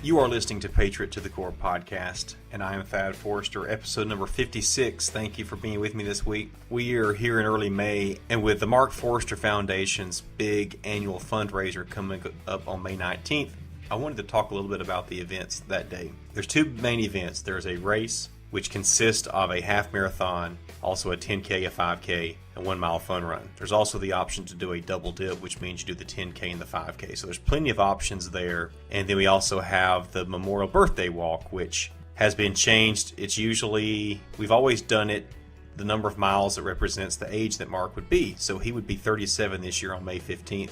You are listening to Patriot to the Core podcast, and I am Thad Forrester, episode number 56. Thank you for being with me this week. We are here in early May, and with the Mark Forrester Foundation's big annual fundraiser coming up on May 19th, I wanted to talk a little bit about the events that day. There's two main events. There's a race, which consists of a half marathon, also a 10K, a 5K, and 1 mile fun run. There's also the option to do a double dip, which means you do the 10K and the 5K. So there's plenty of options there. And then we also have the Memorial Birthday Walk, which has been changed. It's usually, we've always done it, the number of miles that represents the age that Mark would be. So he would be 37 this year on May 15th.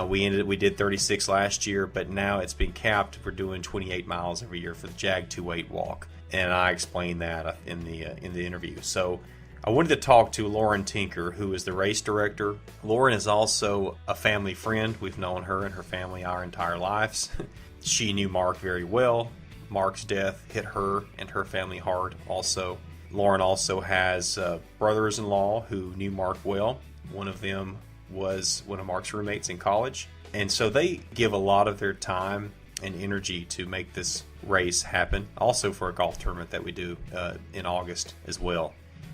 We did 36 last year, but now it's been capped. We're doing 28 miles every year for the JAG 28 walk. And I explained that in the interview. So I wanted to talk to Lauren Tinker, who is the race director. Lauren is also a family friend. We've known her and her family our entire lives. She knew Mark very well. Mark's death hit her and her family hard also. Lauren also has brothers-in-law who knew Mark well. One of them was one of Mark's roommates in college. And so they give a lot of their time and energy to make this race happen, also for a golf tournament that we do in August as well.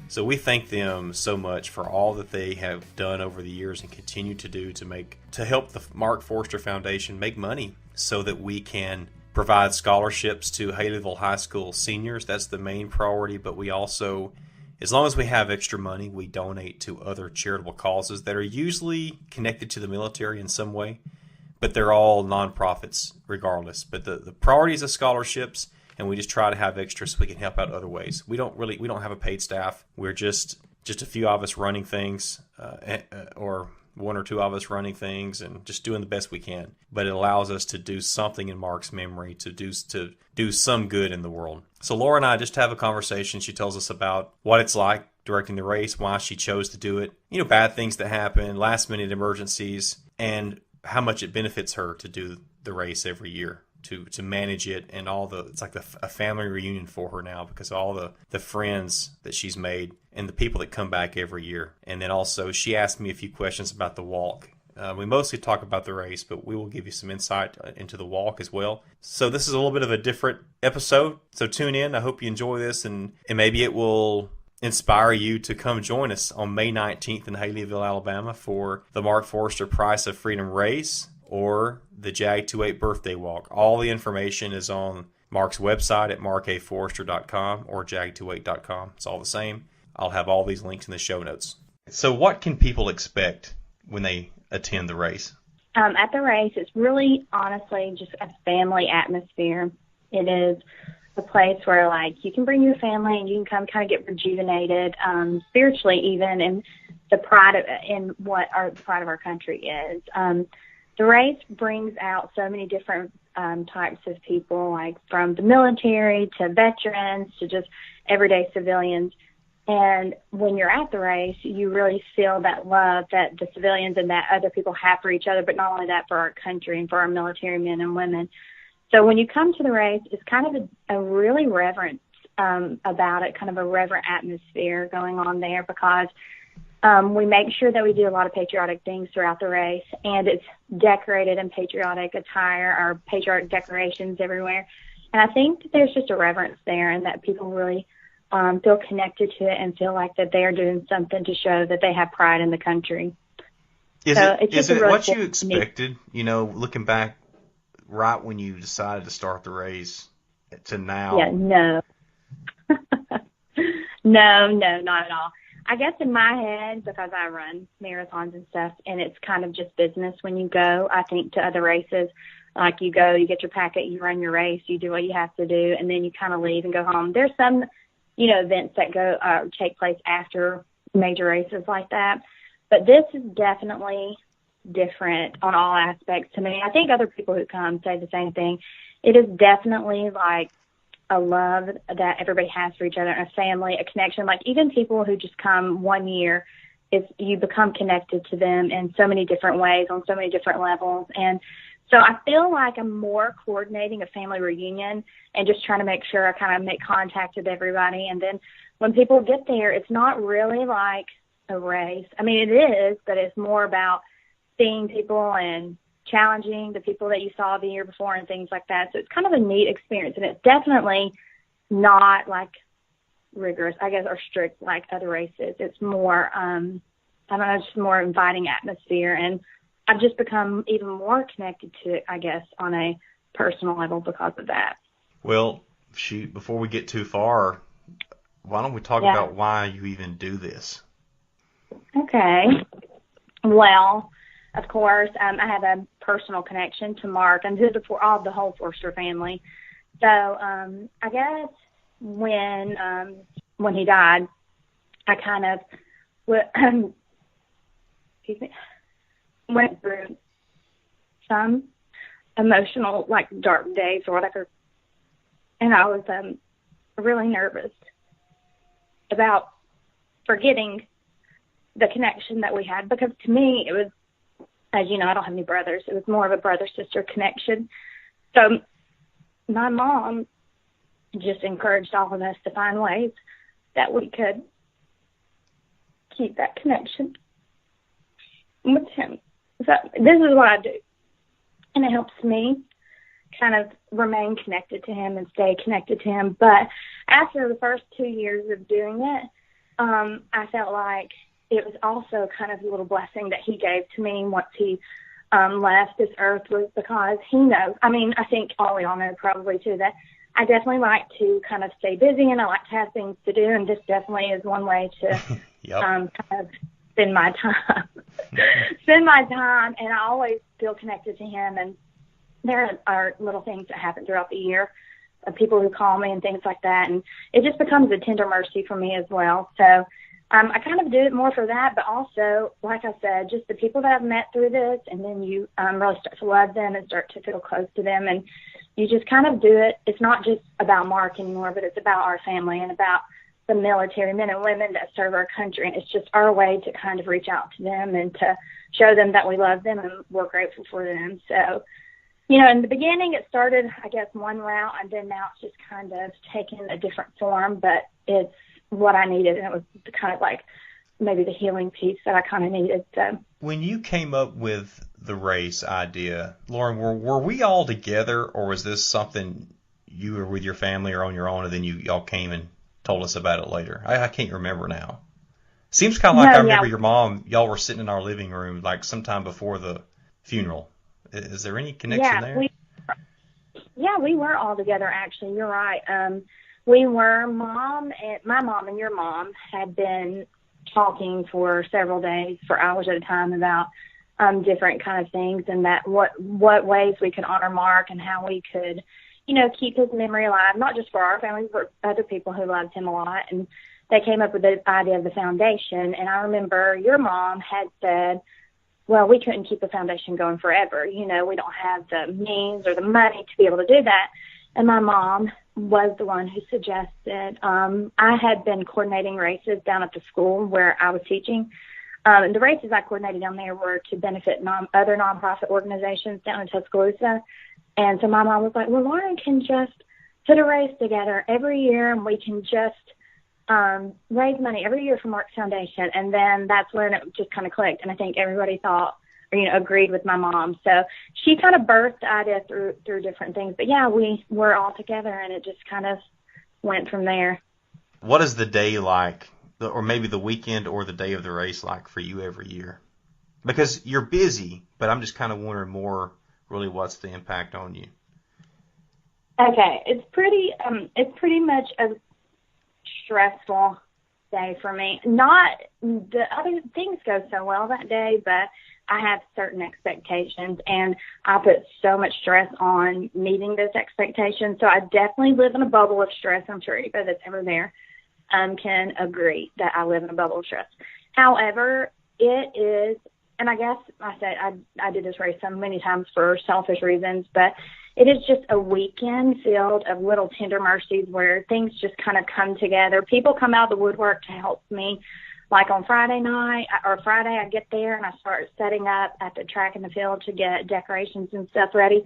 So we thank them so much for all that they have done over the years and continue to do to help the Mark Forrester Foundation make money so that we can provide scholarships to Haleyville High School seniors. That's the main priority, but we also, as long as we have extra money, we donate to other charitable causes that are usually connected to the military in some way. But they're all nonprofits regardless. But the priority is the scholarships, and we just try to have extra so we can help out other ways. We don't have a paid staff. We're just a few of us running things, or one or two of us running things, and just doing the best we can. But it allows us to do something in Mark's memory, to do some good in the world. So Laura and I just have a conversation. She tells us about what it's like directing the race, why she chose to do it, bad things that happen, last minute emergencies, and how much it benefits her to do the race every year, to manage it, and it's like a family reunion for her now because of all the friends that she's made and the people that come back every year. And then also she asked me a few questions about the walk. We mostly talk about the race, but we will give you some insight into the walk as well. So this is a little bit of a different episode, so tune in. I hope you enjoy this, and maybe it will inspire you to come join us on May 19th in Haleyville, Alabama for the Mark Forrester Price of Freedom race or the JAG 28 birthday walk. All the information is on Mark's website at markaforrester.com or jag28.com. It's all the same. I'll have all these links in the show notes. So what can people expect when they attend the race? At the race, it's really honestly just a family atmosphere. It is a place where you can bring your family and you can come kind of get rejuvenated spiritually even, and the pride of our country is. The race brings out so many different types of people, like from the military to veterans to just everyday civilians. And when you're at the race, you really feel that love that the civilians and that other people have for each other, but not only that, for our country and for our military men and women. So when you come to the race, it's kind of a really reverence about it, kind of a reverent atmosphere going on there, because we make sure that we do a lot of patriotic things throughout the race, and it's decorated in patriotic attire or patriotic decorations everywhere. And I think that there's just a reverence there, and that people really feel connected to it and feel like that they are doing something to show that they have pride in the country. Is it really what you expected, looking back right when you decided to start the race to now? Yeah, no. No, not at all. I guess in my head, because I run marathons and stuff, and it's kind of just business when you go, I think, to other races. Like you go, you get your packet, you run your race, you do what you have to do, and then you kind of leave and go home. There's some, events that take place after major races like that. But this is definitely different on all aspects to me. I think other people who come say the same thing. It is definitely like a love that everybody has for each other, a family, a connection. Like even people who just come 1 year, you become connected to them in so many different ways, on so many different levels. And so I feel like I'm more coordinating a family reunion and just trying to make sure I kind of make contact with everybody. And then when people get there, it's not really like a race. I mean, it is, but it's more about seeing people and challenging the people that you saw the year before and things like that. So it's kind of a neat experience, and it's definitely not like rigorous, I guess, or strict like other races. It's more, I don't know, just more inviting atmosphere, and I've just become even more connected to it, I guess, on a personal level because of that. Well, before we get too far, why don't we talk about why you even do this? Okay. Well, of course, I have a personal connection to Mark and to the whole Forster family. So I guess when he died, I kind of went through some emotional, like, dark days or whatever, and I was really nervous about forgetting the connection that we had, because to me it was, as you know, I don't have any brothers. It was more of a brother-sister connection. So my mom just encouraged all of us to find ways that we could keep that connection with him. So this is what I do, and it helps me kind of remain connected to him and stay connected to him. But after the first 2 years of doing it, I felt like it was also kind of a little blessing that he gave to me once he left this earth, was because he knows. I mean, I think we all know probably too that I definitely like to kind of stay busy, and I like to have things to do, and this definitely is one way to kind of spend my time. And I always feel connected to him, and there are little things that happen throughout the year of people who call me and things like that, and it just becomes a tender mercy for me as well. So I kind of do it more for that, but also, like I said, just the people that I've met through this, and then you really start to love them and start to feel close to them, and you just kind of do it. It's not just about Mark anymore, but it's about our family and about the military men and women that serve our country, and it's just our way to kind of reach out to them and to show them that we love them and we're grateful for them. So, you know, in the beginning it started, I guess, one route, and then now it's just kind of taken a different form, but it's what I needed, and it was kind of like maybe the healing piece that I kind of needed. So when you came up with the race idea, Lauren, were we all together, or was this something you were with your family or on your own, and then y'all came and told us about it later? I can't remember now. Seems kind of like I remember your mom, y'all were sitting in our living room like sometime before the funeral. Is there any connection there? We were all together, actually. You're right. We were, my mom and your mom had been talking for several days, for hours at a time, about different kind of things, and that what ways we could honor Mark and how we could, you know, keep his memory alive, not just for our family, but for other people who loved him a lot. And they came up with the idea of the foundation. And I remember your mom had said, well, we couldn't keep the foundation going forever. You know, we don't have the means or the money to be able to do that. And my mom was the one who suggested, I had been coordinating races down at the school where I was teaching. And the races I coordinated down there were to benefit other nonprofit organizations down in Tuscaloosa. And so my mom was like, well, Lauren can just put a race together every year, and we can just raise money every year for Mark's Foundation. And then that's when it just kind of clicked. And I think everybody thought, or, you know, agreed with my mom. So she kind of birthed the idea through different things. But yeah, we were all together, and it just kind of went from there. What is the day like, or maybe the weekend or the day of the race like for you every year? Because you're busy, but I'm just kind of wondering more really what's the impact on you. Okay, it's pretty much a stressful day for me. Not the other things go so well that day, but I have certain expectations, and I put so much stress on meeting those expectations. So I definitely live in a bubble of stress. I'm sure anybody that's ever there can agree that I live in a bubble of stress. However, it is, and I guess I said I did this race so many times for selfish reasons, but it is just a weekend filled of little tender mercies where things just kind of come together. People come out of the woodwork to help me. Like on Friday night or Friday, I get there and I start setting up at the track and the field to get decorations and stuff ready.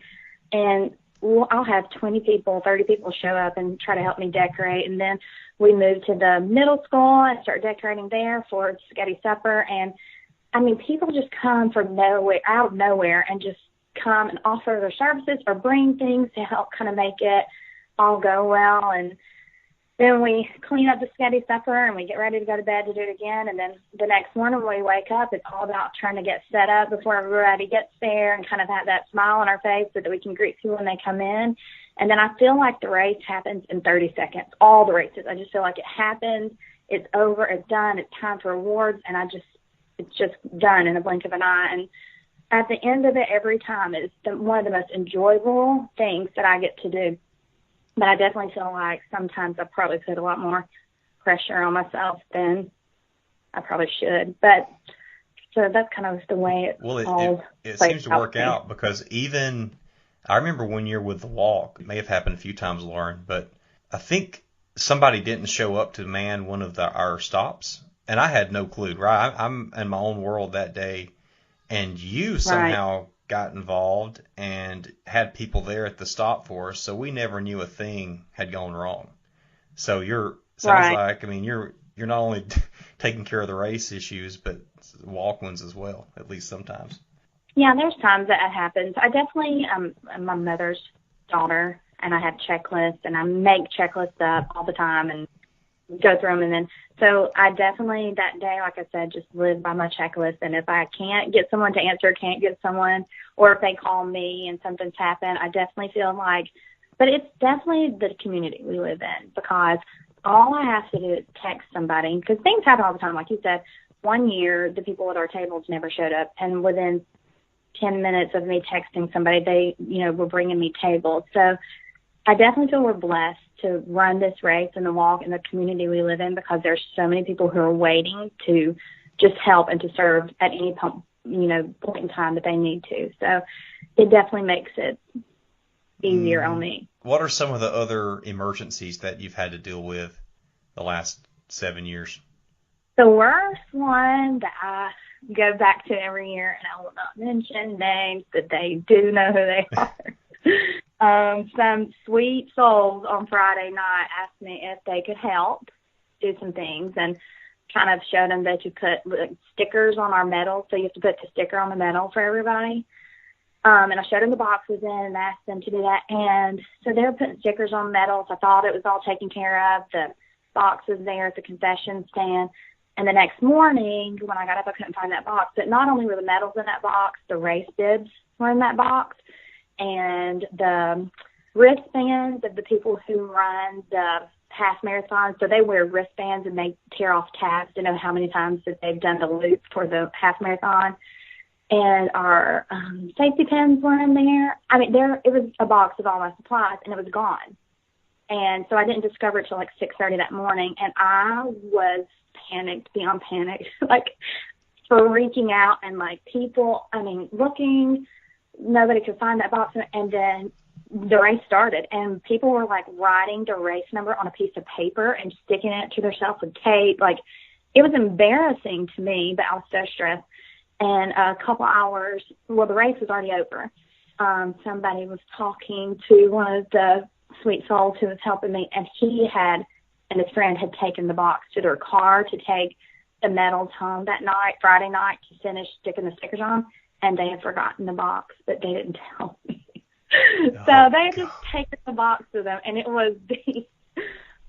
And I'll have 20 people, 30 people show up and try to help me decorate. And then we move to the middle school and start decorating there for spaghetti supper. And I mean, people just come from nowhere, out of nowhere, and just come and offer their services or bring things to help kind of make it all go well. And then we clean up the spaghetti supper and we get ready to go to bed to do it again. And then the next morning when we wake up, it's all about trying to get set up before everybody gets there and kind of have that smile on our face so that we can greet people when they come in. And then I feel like the race happens in 30 seconds, all the races. I just feel like it happens. It's over. It's done. It's time for awards. And it's just done in a blink of an eye. And at the end of it, every time, it's one of the most enjoyable things that I get to do. But I definitely feel like sometimes I probably put a lot more pressure on myself than I probably should. But so that's kind of the way it seems to work out, because even I remember one year with the walk, it may have happened a few times, Lauren, but I think somebody didn't show up to man one of our stops, and I had no clue, right? I'm in my own world that day, and you somehow got involved and had people there at the stop for us, so we never knew a thing had gone wrong. So sounds like, I mean, you're not only taking care of the race issues, but walk ones as well, at least sometimes. Yeah, there's times that happens. I definitely, I'm my mother's daughter, and I have checklists, and I make checklists up all the time and go through them. And then, so I definitely that day, like I said, just live by my checklist. And if I can't get someone to answer, can't get someone, or if they call me and something's happened, I definitely feel like, but it's definitely the community we live in, because all I have to do is text somebody, because things happen all the time. Like you said, one year, the people at our tables never showed up, and within 10 minutes of me texting somebody, they, were bringing me tables. So I definitely feel we're blessed to run this race and the walk in the community we live in, because there's so many people who are waiting to just help and to serve at any point in time that they need to. So it definitely makes it easier on me. What are some of the other emergencies that you've had to deal with the last 7 years? The worst one that I go back to every year, and I will not mention names, but they do know who they are. Some sweet souls on Friday night asked me if they could help do some things, and kind of showed them that you put stickers on our medals, so you have to put the sticker on the medal for everybody. And I showed them the boxes in and asked them to do that. And so they were putting stickers on medals. I thought it was all taken care of. The box was there at the concession stand. And the next morning, when I got up, I couldn't find that box. But not only were the medals in that box, the race bibs were in that box. And the wristbands of the people who run the half marathon. So they wear wristbands and they tear off tabs to know how many times that they've done the loop for the half marathon. And our safety pins were in there. I mean, it was a box of all my supplies, and it was gone. And so I didn't discover it till like 6:30 that morning, and I was panicked, beyond panicked, like freaking out, and like people, looking, nobody could find that box. And then the race started, and people were like writing the race number on a piece of paper and sticking it to themselves with tape. Like, it was embarrassing to me, but I was so stressed. And a couple hours, the race was already over. Somebody was talking to one of the sweet souls who was helping me, and he and his friend had taken the box to their car to take the medals home that night, Friday night, to finish sticking the stickers on, and they had forgotten the box, but they didn't tell me. So they had just taken the box to them, and it was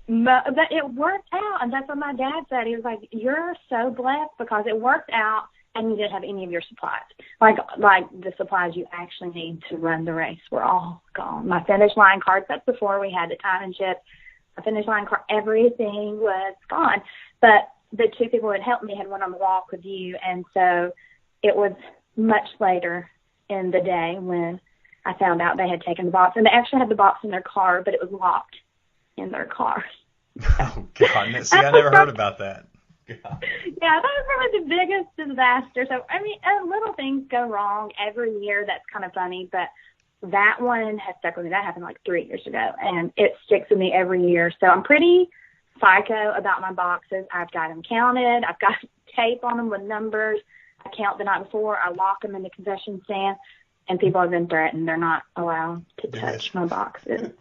but it worked out, and that's what my dad said. He was like, "You're so blessed because it worked out, and you didn't have any of your supplies. Like the supplies you actually need to run the race were all gone. My finish line cards, that's before we had the time and chip. My finish line card, everything was gone. But the two people who had helped me had went on the walk with you, and so it was much later in the day when I found out they had taken the box. And they actually had the box in their car, but it was locked in their car. Oh, God. See, I never heard about that. Yeah, that was probably the biggest disaster. So, little things go wrong every year. That's kind of funny, but that one has stuck with me. That happened like 3 years ago, and it sticks with me every year. So I'm pretty psycho about my boxes. I've got them counted. I've got tape on them with numbers. I count the night before. I lock them in the concession stand, and people have been threatened. They're not allowed to touch my boxes.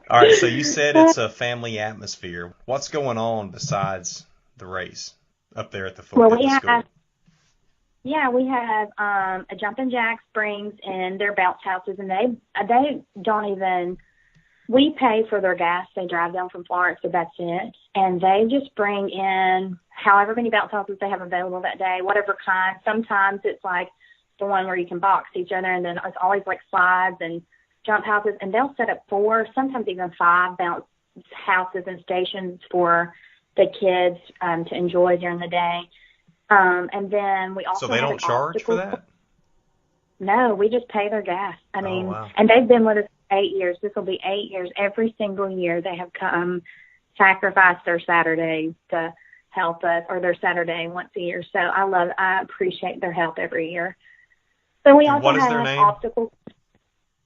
All right, so you said it's a family atmosphere. What's going on besides the race up there at the school? Yeah, we have a Jumpin' Jacks brings in their bounce houses, and they don't even, we pay for their gas. They drive down from Florence, so that's it. And they just bring in however many bounce houses they have available that day, whatever kind. Sometimes it's like the one where you can box each other, and then it's always like slides and jump houses, and they'll set up 4, sometimes even 5 bounce houses and stations for the kids to enjoy during the day. And then we also So they have don't charge for that? No, we just pay their gas. I mean, wow. And they've been with us 8 years. This will be 8 years. Every single year they have come, sacrificed their Saturday to help us, or their Saturday once a year. So I appreciate their help every year. So we also what is have their name? obstacle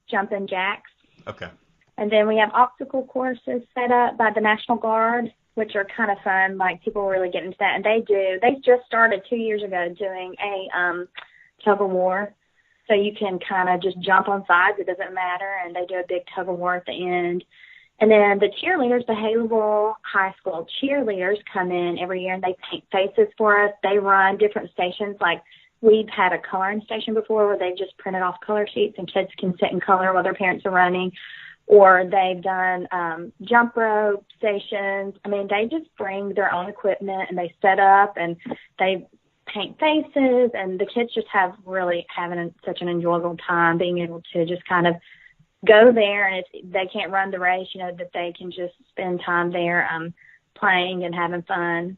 Jumpin' Jacks. Okay. And then we have obstacle courses set up by the National Guard, which are kind of fun. Like, people really get into that. And they just started 2 years ago doing a tug of war. So you can kind of just jump on sides. It doesn't matter. And they do a big tug of war at the end. And then the cheerleaders, the Haleyville High School cheerleaders come in every year, and they paint faces for us. They run different stations. Like, we've had a coloring station before where they've just printed off color sheets and kids can sit and color while their parents are running. Or they've done jump rope stations. I mean, they just bring their own equipment, and they set up, and they paint faces, and the kids just having such an enjoyable time being able to just kind of go there. And if they can't run the race, that they can just spend time there playing and having fun.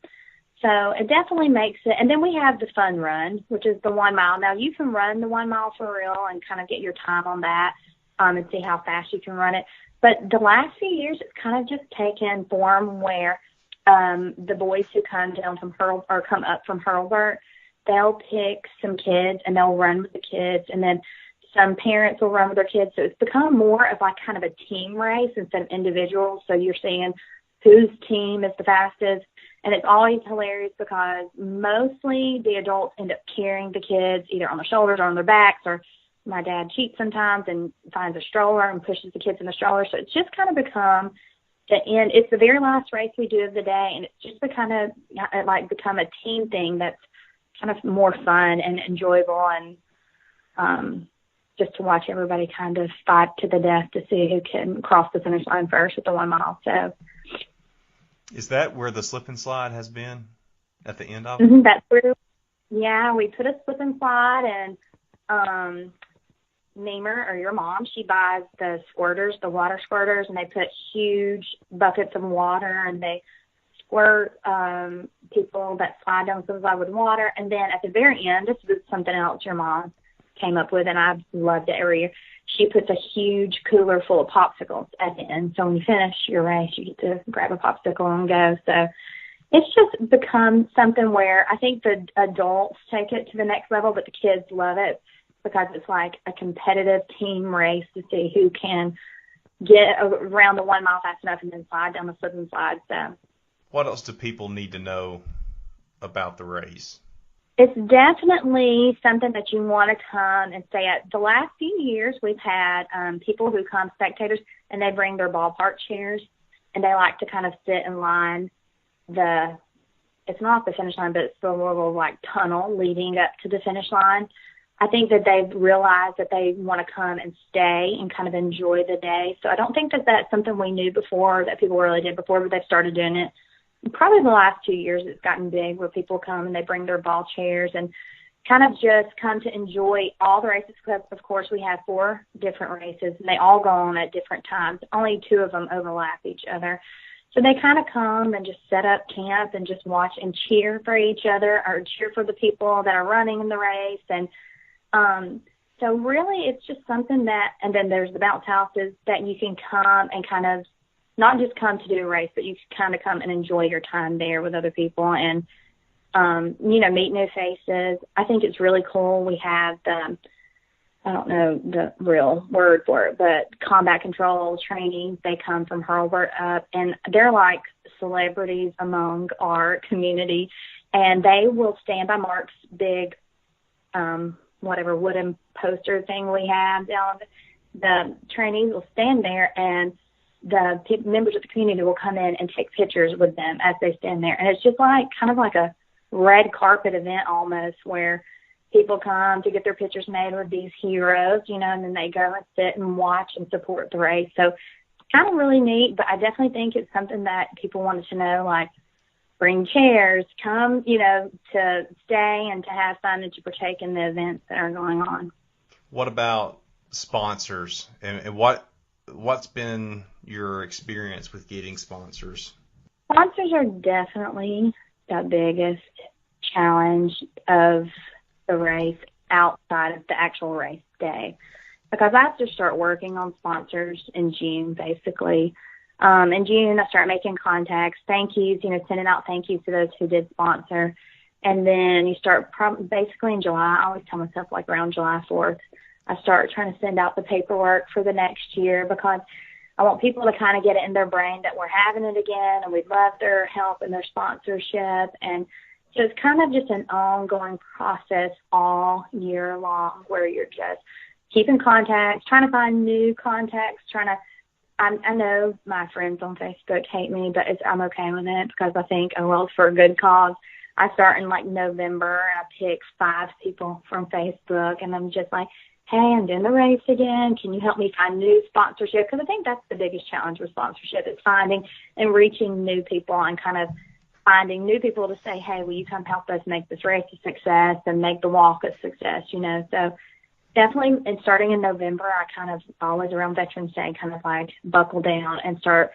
So it definitely makes it. And then we have the fun run, which is the 1 mile. Now, you can run the 1 mile for real and kind of get your time on that and see how fast you can run it. But the last few years, it's kind of just taken form where the boys who come down from come up from Hurlburt, they'll pick some kids and they'll run with the kids, and then some parents will run with their kids. So it's become more of like kind of a team race instead of individuals. So you're seeing whose team is the fastest. And it's always hilarious because mostly the adults end up carrying the kids either on their shoulders or on their backs, or my dad cheats sometimes and finds a stroller and pushes the kids in the stroller. So it's just kind of become the end. It's the very last race we do of the day, and it's just become a team thing that's kind of more fun and enjoyable, and just to watch everybody kind of fight to the death to see who can cross the finish line first at the 1 mile. So. Is that where the slip and slide has been at the end of it? Mm-hmm, that's where, yeah, we put a slip and slide, and Neemer, or your mom, she buys the squirters, the water squirters, and they put huge buckets of water, and they squirt people that slide down the slide with water. And then at the very end, this is something else your mom came up with, and I've loved it every year. She puts a huge cooler full of popsicles at the end. So when you finish your race, you get to grab a popsicle and go. So it's just become something where I think the adults take it to the next level, but the kids love it because it's like a competitive team race to see who can get around the 1 mile fast enough and then slide down the slip and slide. So, what else do people need to know about the race? It's definitely something that you want to come and stay at. The last few years, we've had people who come, spectators, and they bring their ballpark chairs, and they like to kind of sit and line it's not the finish line, but it's the little like tunnel leading up to the finish line. I think that they've realized that they want to come and stay and kind of enjoy the day. So I don't think that that's something we knew before, that people really did before, but they've started doing it. Probably the last 2 years it's gotten big where people come and they bring their ball chairs and kind of just come to enjoy all the races. Because, of course, we have 4 different races, and they all go on at different times. Only 2 of them overlap each other. So they kind of come and just set up camp and just watch and cheer for each other, or cheer for the people that are running in the race. And so really it's just something that, and then there's the bounce houses that you can come and kind of not just come to do a race, but you can kind of come and enjoy your time there with other people and, meet new faces. I think it's really cool. We have I don't know the real word for it, but combat control training. They come from Hurlburt up, and they're like celebrities among our community, and they will stand by Mark's big, whatever wooden poster thing we have down. The trainees will stand there, and the members of the community will come in and take pictures with them as they stand there. And it's just like kind of like a red carpet event almost, where people come to get their pictures made with these heroes, you know, and then they go and sit and watch and support the race. So it's kind of really neat, but I definitely think it's something that people wanted to know, like, bring chairs, come, you know, to stay and to have fun and to partake in the events that are going on. What about sponsors, and what's been your experience with getting sponsors? Sponsors are definitely the biggest challenge of the race outside of the actual race day, because I have to start working on sponsors in June, basically. In June, I start making contacts, thank yous, you know, sending out thank yous to those who did sponsor. And then you start basically in July. I always tell myself, like, around July 4th, I start trying to send out the paperwork for the next year, because I want people to kind of get it in their brain that we're having it again and we'd love their help and their sponsorship. And so it's kind of just an ongoing process all year long, where you're just keeping contacts, trying to find new contacts, I know my friends on Facebook hate me, but I'm okay with it, because I think, oh, well, it's for a good cause. I start in, like, November, and I pick 5 people from Facebook, and I'm just like, hey, I'm doing the race again. Can you help me find new sponsorship? Because I think that's the biggest challenge with sponsorship, is finding and reaching new people and kind of finding new people to say, hey, will you come help us make this race a success and make the walk a success, you know? So definitely, and starting in November, I kind of always around Veterans Day kind of like buckle down and start.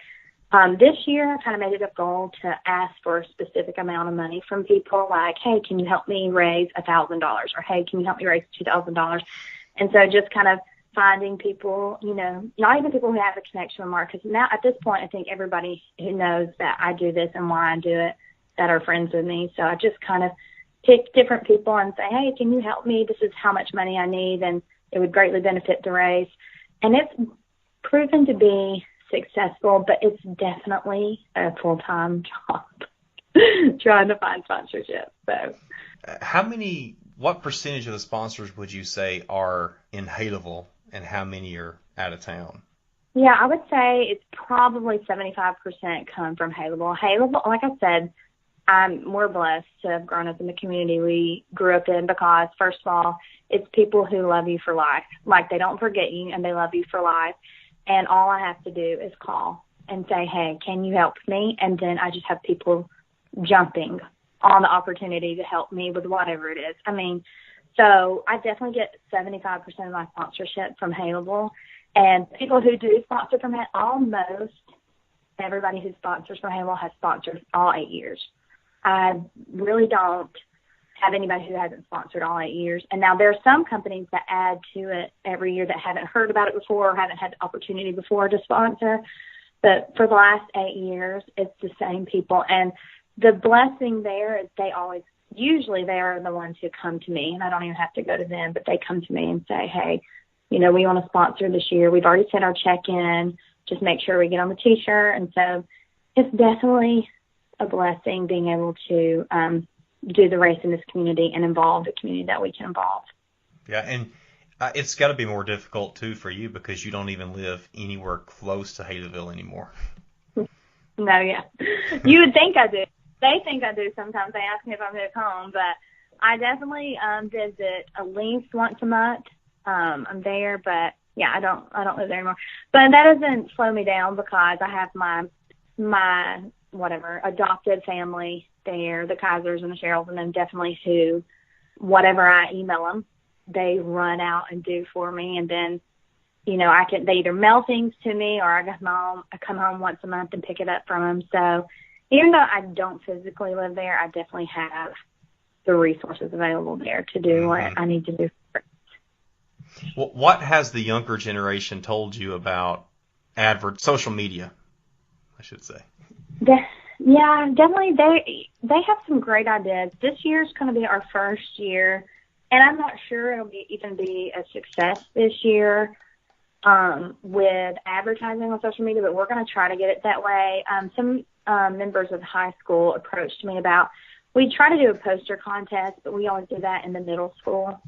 This year, I kind of made it a goal to ask for a specific amount of money from people, like, hey, can you help me raise $1,000? Or, hey, can you help me raise $2,000? And so just kind of finding people, you know, not even people who have a connection with Mark, because now at this point, I think everybody who knows that I do this and why I do it, that are friends with me. So I just kind of pick different people and say, hey, can you help me? This is how much money I need, and it would greatly benefit the race. And it's proven to be successful, but it's definitely a full-time job trying to find sponsorship. So, what percentage of the sponsors would you say are in Haleville, and how many are out of town? Yeah, I would say it's probably 75% come from Haleville. Haleville, like I said, we're blessed to have grown up in the community we grew up in, because, first of all, it's people who love you for life. Like, they don't forget you, and they love you for life. And all I have to do is call and say, hey, can you help me? And then I just have people jumping on the opportunity to help me with whatever it is. I mean, so I definitely get 75% of my sponsorship from Haleville. And people who do sponsor from Haleville, almost everybody who sponsors from Haleville has sponsored all 8 years. I really don't have anybody who hasn't sponsored all 8 years. And now there are some companies that add to it every year that haven't heard about it before or haven't had the opportunity before to sponsor. But for the last 8 years, it's the same people. And the blessing there is usually they are the ones who come to me, and I don't even have to go to them, but they come to me and say, hey, you know, we want to sponsor this year. We've already sent our check in. Just make sure we get on the T-shirt. And so it's definitely a blessing being able to do the race in this community and involve the community that we can involve. Yeah, and it's got to be more difficult, too, for you, because you don't even live anywhere close to Haleville anymore. No, yeah. You would think I do. They think I do sometimes. They ask me if I move home, but I definitely visit at least once a month. I'm there, but yeah, I don't live there anymore. But that doesn't slow me down, because I have my adopted family there, the Kaisers and the Sherrills, and then definitely who, whatever I email them, they run out and do for me. And then, you know, they either mail things to me, or I come home once a month and pick it up from them. So even though I don't physically live there, I definitely have the resources available there to do what I need to do. Well, what has the younger generation told you about social media, I should say? Yeah, definitely. They have some great ideas. This year's going to be our first year, and I'm not sure it'll even be a success this year with advertising on social media, but we're going to try to get it that way. Some members of high school approached me about, we try to do a poster contest, but we always do that in the middle school.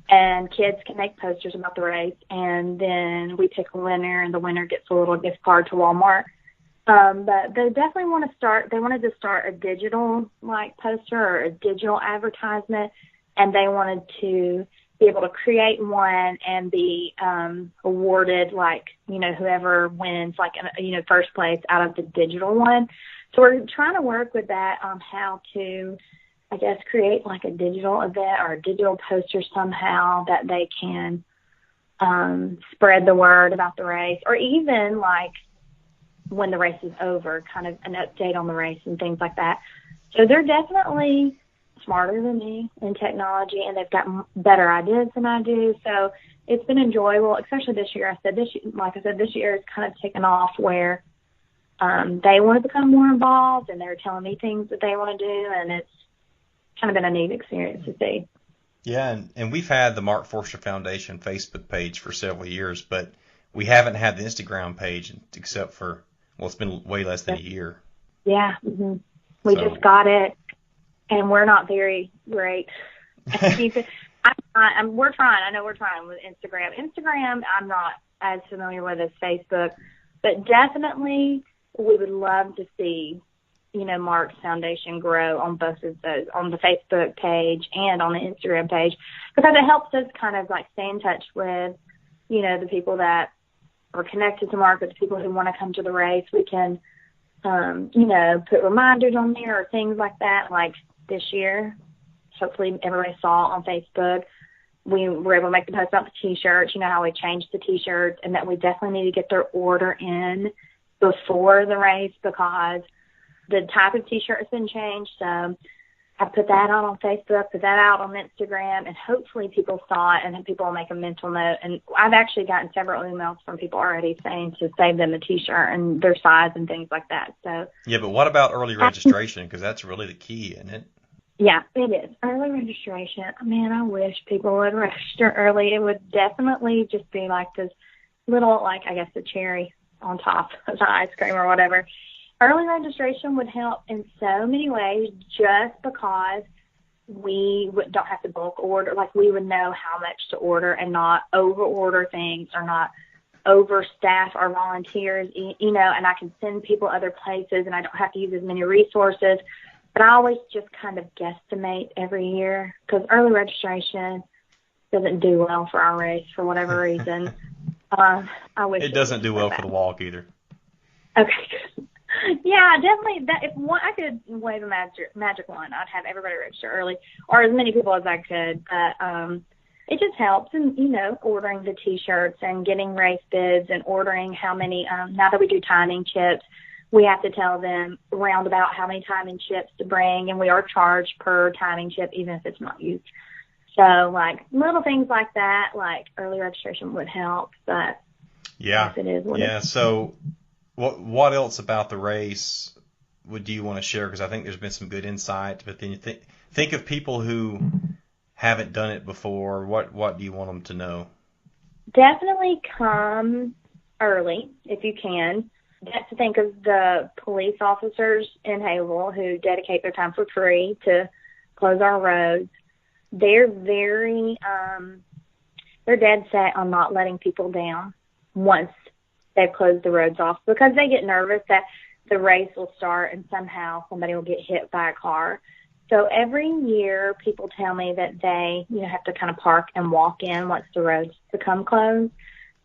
And kids can make posters about the race, and then we pick a winner, and the winner gets a little gift card to Walmart. But they definitely wanted to start a digital poster or a digital advertisement. and they wanted to be able to create one and be awarded, like, whoever wins, like, first place out of the digital one. So we're trying to work with that on how to, I guess, create like a digital event or a digital poster somehow that they can spread the word about the race, or even like when the race is over, kind of an update on the race and things like that. So they're definitely smarter than me in technology, and they've got better ideas than I do. So it's been enjoyable, especially this year. This year has kind of taken off where they want to become more involved, and they're telling me things that they want to do, and it's kind of been a neat experience to see. Yeah, and we've had the Mark Forster Foundation Facebook page for several years, but we haven't had the Instagram page except for, well, it's been way less than a year. Yeah, we just got it, and we're not very great. We're trying. I know we're trying with Instagram. Instagram, I'm not as familiar with as Facebook, but definitely we would love to see, Mark's Foundation grow on both of those, on the Facebook page and on the Instagram page, because it helps us kind of like stay in touch with, the people that are connected to Mark, or the people who want to come to the race. We can, put reminders on there or things like that. Like this year, hopefully everybody saw on Facebook, we were able to make the post about the T-shirts, how we changed the T-shirts, and that we definitely need to get their order in before the race because the type of T-shirt has been changed. So I put that out on Facebook, put that out on Instagram, and hopefully people saw it and people will make a mental note. And I've actually gotten several emails from people already saying to save them a T-shirt and their size and things like that. So yeah, but what about early registration? Because that's really the key, isn't it? Yeah, it is. Early registration. Man, I wish people would register early. It would definitely just be like this little, like, I guess, the cherry on top of the ice cream or whatever. Early registration would help in so many ways just because we don't have to bulk order. Like, we would know how much to order and not over-order things or not overstaff our volunteers, and I can send people other places and I don't have to use as many resources. But I always just kind of guesstimate every year because early registration doesn't do well for our race for whatever reason. I wish it doesn't do well for the walk either. Okay. Yeah, definitely. That if I could wave a magic wand, I'd have everybody register early, or as many people as I could. But it just helps, and ordering the T-shirts and getting race bids and ordering how many. Now that we do timing chips, we have to tell them roundabout how many timing chips to bring, and we are charged per timing chip, even if it's not used. So, like, little things like that, like early registration would help, but yeah, it is what it is. So what else about the race do you want to share? Because I think there's been some good insight, but then you think of people who haven't done it before. What do you want them to know? Definitely come early if you can. That's to think of the police officers in Haverhill who dedicate their time for free to close our roads. They're very, they're dead set on not letting people down once they've closed the roads off because they get nervous that the race will start and somehow somebody will get hit by a car. So every year people tell me that they, have to kind of park and walk in once the roads become closed.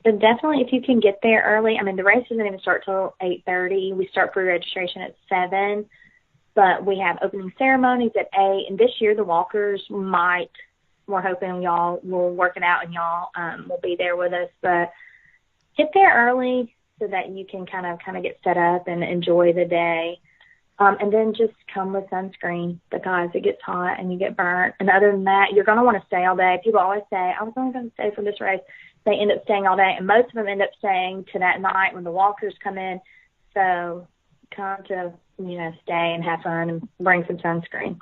So definitely, if you can get there early. I mean, the race doesn't even start till 8:30. We start pre-registration at 7, but we have opening ceremonies at 8. And this year, the walkers we're hoping y'all will work it out and y'all will be there with us. But get there early so that you can kind of get set up and enjoy the day. And then just come with sunscreen because it gets hot and you get burnt. And other than that, you're going to want to stay all day. People always say, I was only going to stay for this race. They end up staying all day, and most of them end up staying to that night when the walkers come in. So come to, stay and have fun and bring some sunscreen.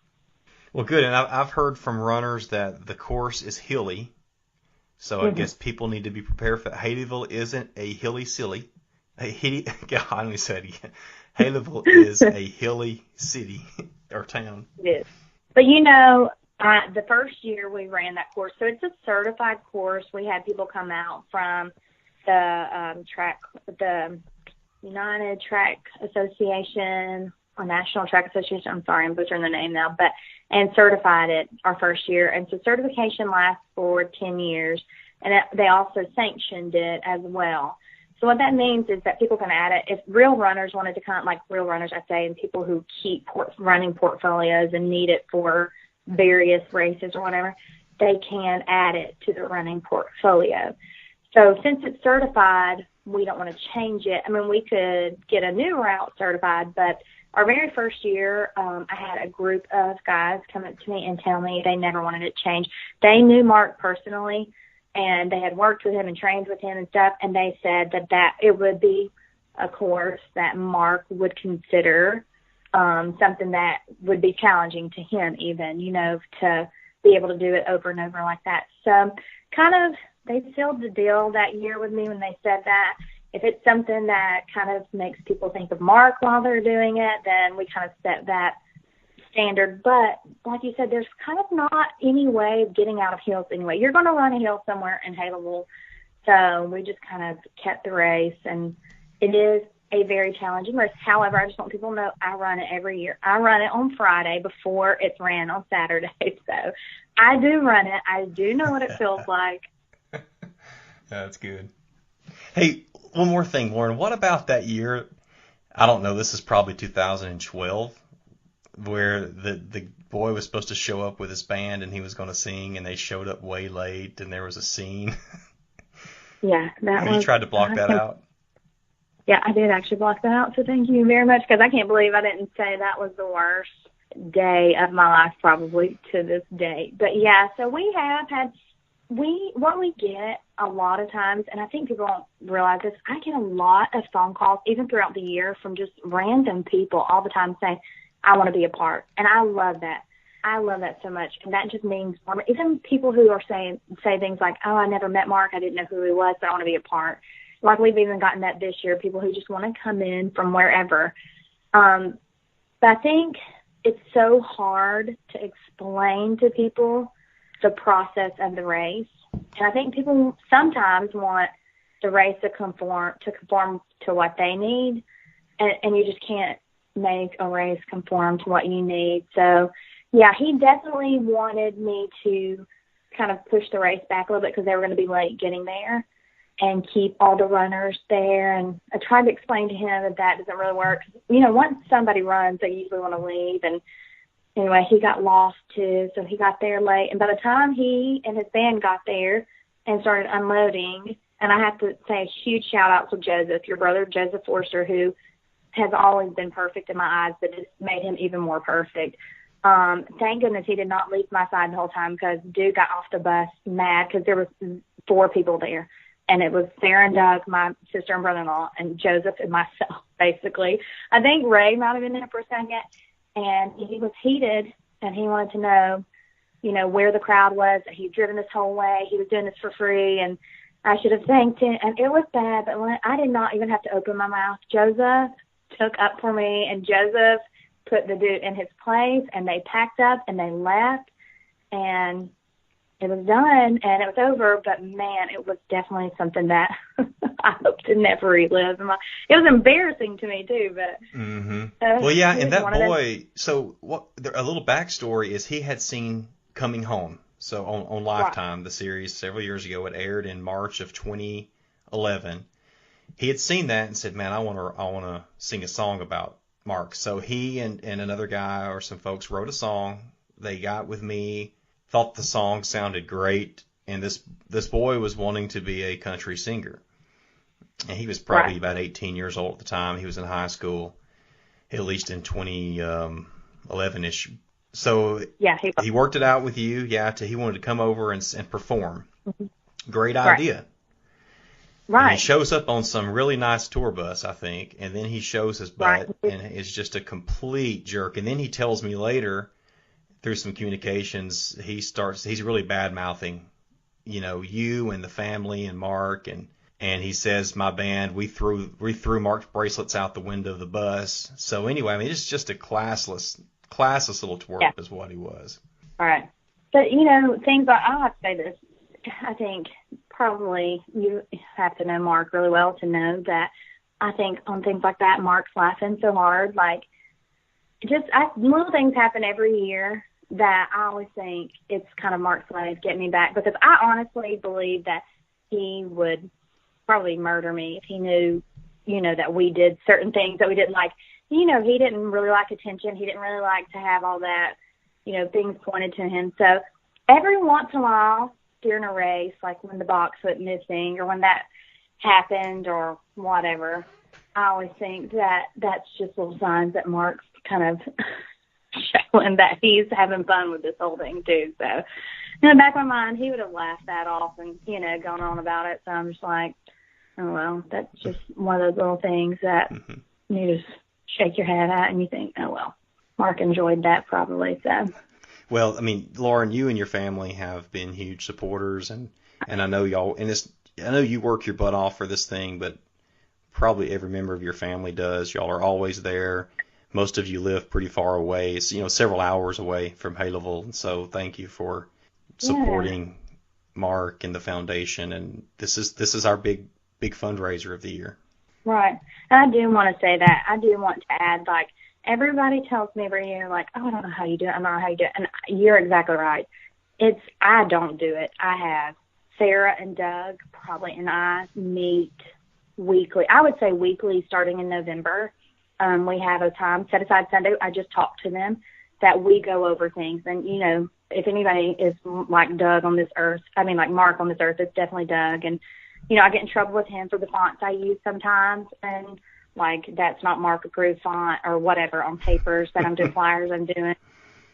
Well, good. And I've heard from runners that the course is hilly. So I guess people need to be prepared for that. Haleyville isn't a hilly silly. God, let me say it again. Haleyville is a hilly city or town. It is. But, the first year we ran that course, so it's a certified course. We had people come out from the United Track Association, National Track Association. I'm sorry, I'm butchering the name now, and certified it our first year. And so certification lasts for 10 years, and they also sanctioned it as well. So what that means is that people can add it. If real runners wanted to come, like real runners, I say, and people who keep running portfolios and need it for various races or whatever, they can add it to the running portfolio. So since it's certified, we don't want to change it. I mean, we could get a new route certified, but our very first year, I had a group of guys come up to me and tell me they never wanted it changed. They knew Mark personally, and they had worked with him and trained with him and stuff, and they said that it would be a course that Mark would consider something that would be challenging to him even, you know, to be able to do it over and over like that. So kind of they sealed the deal that year with me when they said that. If it's something that kind of makes people think of Mark while they're doing it, then we kind of set that standard. But like you said, there's kind of not any way of getting out of hills anyway. You're going to run a hill somewhere in Haleville. So we just kind of kept the race, and it is a very challenging race. However, I just want people to know I run it every year. I run it on Friday before it's ran on Saturday. So I do run it. I do know what it feels like. That's good. Hey, one more thing, Lauren. What about that year? I don't know. This is probably 2012, where the boy was supposed to show up with his band and he was going to sing, and they showed up way late, and there was a scene. Yeah, You tried to block that out? Yeah, I did actually block that out. So thank you very much, because I can't believe I didn't say that was the worst day of my life probably to this day. But yeah, so we have had. What we get a lot of times, and I think people don't realize this, I get a lot of phone calls, even throughout the year, from just random people all the time saying, I want to be a part. And I love that. I love that so much. And that just means, even people who are say things like, oh, I never met Mark, I didn't know who he was, but I want to be a part. Like we've even gotten that this year, people who just want to come in from wherever. But I think it's so hard to explain to people the process of the race. And I think people sometimes want the race to conform to what they need, and you just can't make a race conform to what you need. So, yeah, he definitely wanted me to kind of push the race back a little bit because they were going to be late getting there, and keep all the runners there. And I tried to explain to him that doesn't really work. You know, once somebody runs, they usually want to leave, and anyway, he got lost too, so he got there late. And by the time he and his band got there and started unloading, and I have to say a huge shout out to Joseph, your brother, Joseph Forster, who has always been perfect in my eyes, but it's made him even more perfect. Thank goodness he did not leave my side the whole time, because dude got off the bus mad because there was 4 people there. And it was Sarah and Doug, my sister and brother-in-law, and Joseph and myself, basically. I think Ray might have been there for a second. And he was heated, and he wanted to know, you know, where the crowd was. He'd driven this whole way. He was doing this for free, and I should have thanked him. And it was bad, but I did not even have to open my mouth. Joseph took up for me, and Joseph put the dude in his place, and they packed up, and they left, and it was done, and it was over. But, man, it was definitely something that I hope to never relive. It was embarrassing to me, too. But well, yeah, and that boy, so a little backstory is he had seen Coming Home. So on Lifetime, the series several years ago, it aired in March of 2011. He had seen that and said, man, I want to sing a song about Mark. So he and another guy or some folks wrote a song. They got with me, thought the song sounded great, and this boy was wanting to be a country singer. And he was probably about 18 years old at the time. He was in high school, at least in 2011-ish. So yeah, he worked it out with you, he wanted to come over and perform. Mm-hmm. Great idea. Right. And he shows up on some really nice tour bus, I think, and then he shows his butt, and is just a complete jerk. And then he tells me later, through some communications, he's really bad-mouthing, you know, you and the family and Mark, and he says, my band, we threw Mark's bracelets out the window of the bus. So anyway, I mean, it's just a classless little twerp is what he was. All right. But, you know, I'll have to say this. I think probably you have to know Mark really well to know that I think on things like that, Mark's laughing so hard. Like, little things happen every year that I always think it's kind of Mark's way of getting me back, because I honestly believe that he would probably murder me if he knew, that we did certain things that we didn't like. He didn't really like attention. He didn't really like to have all that, things pointed to him. So every once in a while during a race, like when the box went missing or when that happened or whatever, I always think that that's just little signs that Mark's kind of showing that he's having fun with this whole thing too. So in the back of my mind, he would have laughed that off and, gone on about it. So I'm just like, oh, well, that's just one of those little things that you just shake your head at and you think, oh, well, Mark enjoyed that probably. So. Well, I mean, Lauren, you and your family have been huge supporters, and I know y'all, and I know you work your butt off for this thing, but probably every member of your family does. Y'all are always there. Most of you live pretty far away, so, several hours away from Haleville. And so thank you for supporting Mark and the foundation. And this is our big fundraiser of the year. Right. And I do want to say that. I do want to add, like, everybody tells me every year, like, oh, I don't know how you do it. I don't know how you do it. And you're exactly right. I don't do it. I have Sarah and Doug and I meet weekly. I would say weekly starting in November. We have a time set aside Sunday. I just talk to them that we go over things. And, if anybody is like Doug on this earth, like Mark on this earth, it's definitely Doug. And, I get in trouble with him for the fonts I use sometimes. And, like, that's not Mark approved font or whatever on papers that I'm doing, flyers I'm doing.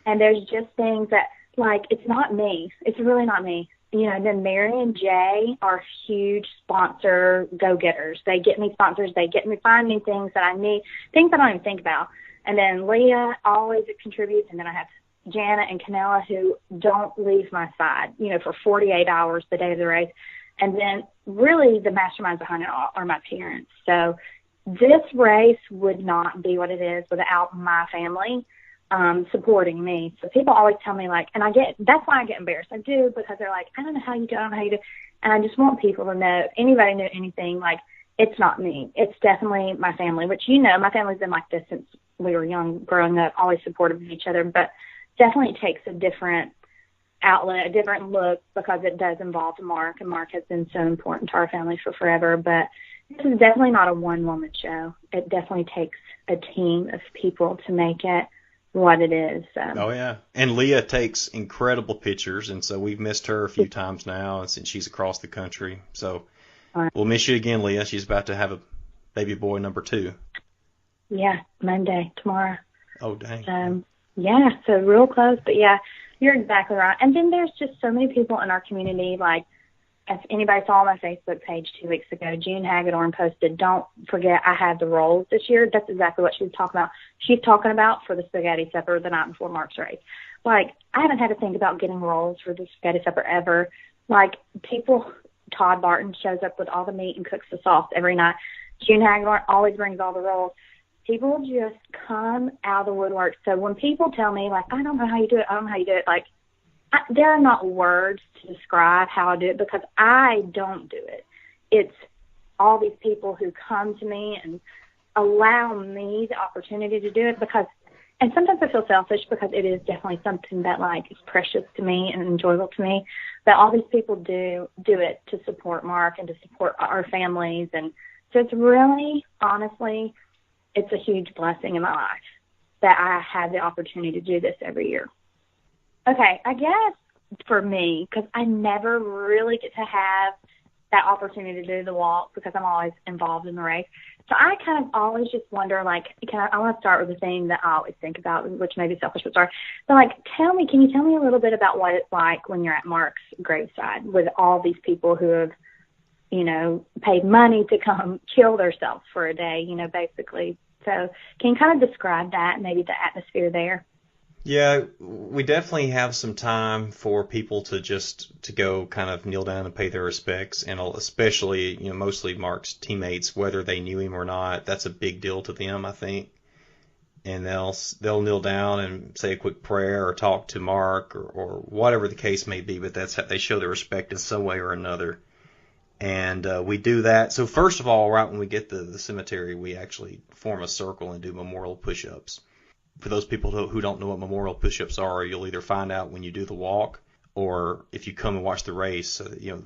And there's just things that, like, it's not me. It's really not me. Then Mary and Jay are huge sponsor go-getters. They get me sponsors. They get me, find me things that I need, things I don't even think about. And then Leah always contributes. And then I have Jana and Canella who don't leave my side, for 48 hours the day of the race. And then really the masterminds behind it all are my parents. So this race would not be what it is without my family supporting me. So people always tell me, like, and that's why I get embarrassed. I do, because they're like, I don't know how you do it, I don't know how you do it. And I just want people to know, if anybody knew anything, like, it's not me. It's definitely my family, which, my family's been like this since we were young, growing up, always supportive of each other. But definitely takes a different outlet, a different look, because it does involve Mark, and Mark has been so important to our family for forever. But this is definitely not a one-woman show. It definitely takes a team of people to make it what it is. So. Oh, yeah. And Leah takes incredible pictures, and so we've missed her a few times now, and since she's across the country. So we'll miss you again, Leah. She's about to have a baby boy number 2. Yeah, Monday, tomorrow. Oh, dang. Yeah, so real close. But, yeah, you're exactly right. And then there's just so many people in our community, like, if anybody saw my Facebook page 2 weeks ago, June Hagedorn posted, don't forget I had the rolls this year. That's exactly what she was talking about. She's talking about for the spaghetti supper the night before Mark's race. Like, I haven't had to think about getting rolls for the spaghetti supper ever. Like, Todd Barton shows up with all the meat and cooks the sauce every night. June Hagedorn always brings all the rolls. People just come out of the woodwork. So when people tell me, like, I don't know how you do it, like, there are not words to describe how I do it, because I don't do it. It's all these people who come to me and allow me the opportunity to do it, and sometimes I feel selfish, because it is definitely something that, like, is precious to me and enjoyable to me. But all these people do it to support Mark and to support our families. And so it's really, honestly, it's a huge blessing in my life that I have the opportunity to do this every year. Okay, I guess for me, because I never really get to have that opportunity to do the walk, because I'm always involved in the race. So I kind of always just wonder, like, I want to start with the thing that I always think about, which may be selfish, but sorry. But, like, can you tell me a little bit about what it's like when you're at Mark's graveside with all these people who have, paid money to come kill themselves for a day, basically. So can you kind of describe that, maybe the atmosphere there? Yeah, we definitely have some time for people to go kind of kneel down and pay their respects, and especially, mostly Mark's teammates, whether they knew him or not. That's a big deal to them, I think. And they'll kneel down and say a quick prayer or talk to Mark or whatever the case may be, but that's how they show their respect in some way or another. And we do that. So first of all, right when we get to the cemetery, we actually form a circle and do memorial push-ups. for those people who don't know what memorial push-ups are, you'll either find out when you do the walk or if you come and watch the race.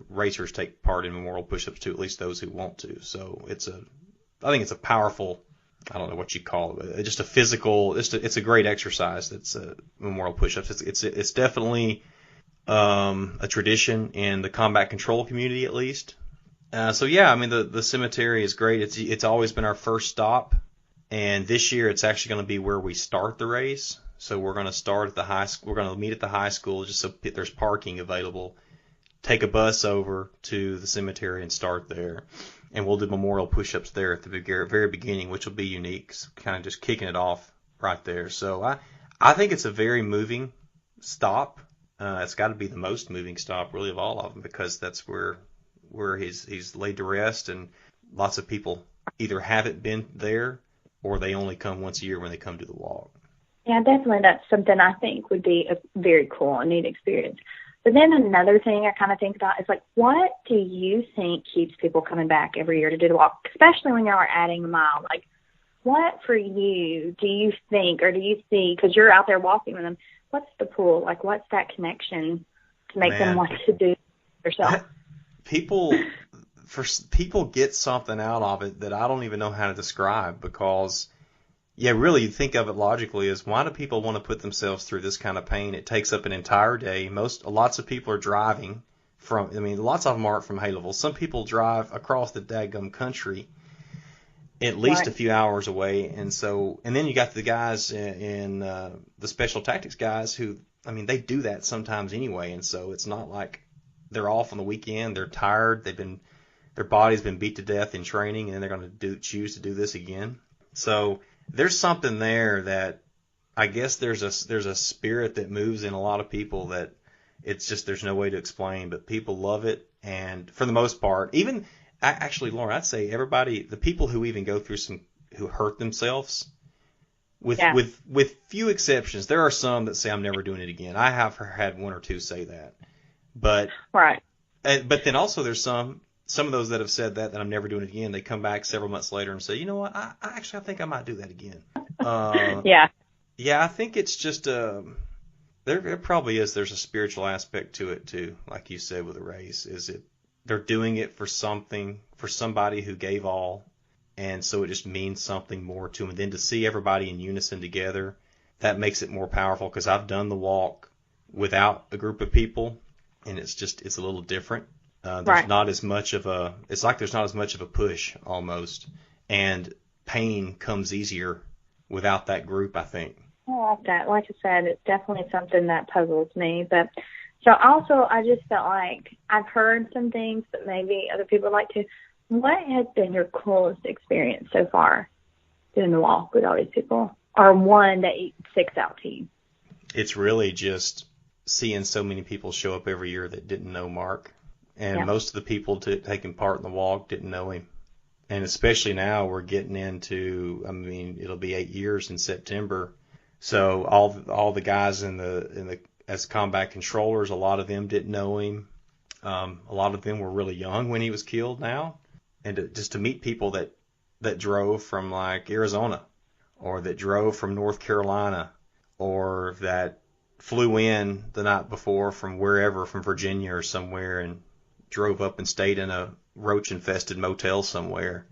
Racers take part in memorial push-ups too, at least those who want to. So I think it's a powerful, I don't know what you call it, just a physical, it's a great exercise. That's memorial push-ups. It's definitely a tradition in the combat control community, at least. The cemetery is great. It's always been our first stop, and this year it's actually going to be where we start the race. So we're going to start at the high school. We're going to meet at the high school just so there's parking available. Take a bus over to the cemetery and start there, and we'll do memorial push-ups there at the very beginning, which will be unique. Kind of just kicking it off right there. So I think it's a very moving stop. It's got to be the most moving stop, really, of all of them, because that's where he's laid to rest, and lots of people either haven't been there or they only come once a year when they come to the walk. Yeah, definitely. That's something I think would be a very cool and neat experience. But then another thing I kind of think about is, like, what do you think keeps people coming back every year to do the walk, especially when y'all are adding a mile? Like, what for you do you think, or do you see, because you're out there walking with them, what's the pull? Like, what's that connection to make them want to do it yourself? People get something out of it that I don't even know how to describe, because, really, you think of it logically as, why do people want to put themselves through this kind of pain? It takes up an entire day. Lots of people are driving lots of them aren't from Haleville. Some people drive across the daggum country at least a few hours away, and then you got the guys in the special tactics guys who, they do that sometimes anyway, and so it's not like they're off on the weekend. They're tired. Their body's been beat to death in training, and then they're going to choose to do this again. So there's something there that I guess there's a spirit that moves in a lot of people that it's just, there's no way to explain, but people love it. And for the most part, even actually, Lauren, I'd say everybody, the people who even go through who hurt themselves, with few exceptions, there are some that say, I'm never doing it again. I have had one or two say that. But then also there's some of those that have said that I'm never doing it again. They come back several months later and say, you know what, I think I might do that again. I think it's just there probably is. There's a spiritual aspect to it too, like you said with the race. They're doing it for somebody who gave all, and so it just means something more to them. And then to see everybody in unison together, that makes it more powerful, because I've done the walk without a group of people, and it's a little different. There's not as much of a push almost, and pain comes easier without that group, I think. I like that. Like I said, it's definitely something that puzzles me. But so also, I just felt like I've heard some things that maybe other people would like to. What has been your coolest experience so far doing the walk with all these people, or one that sticks out to you? It's really just seeing so many people show up every year that didn't know Mark. And most of the people taking part in the walk didn't know him. And especially now we're getting into, it'll be 8 years in September. So all the guys as combat controllers, a lot of them didn't know him. A lot of them were really young when he was killed now. And just to meet people that drove from like Arizona, or that drove from North Carolina, or that flew in the night before from wherever, from Virginia or somewhere, and drove up and stayed in a roach-infested motel somewhere.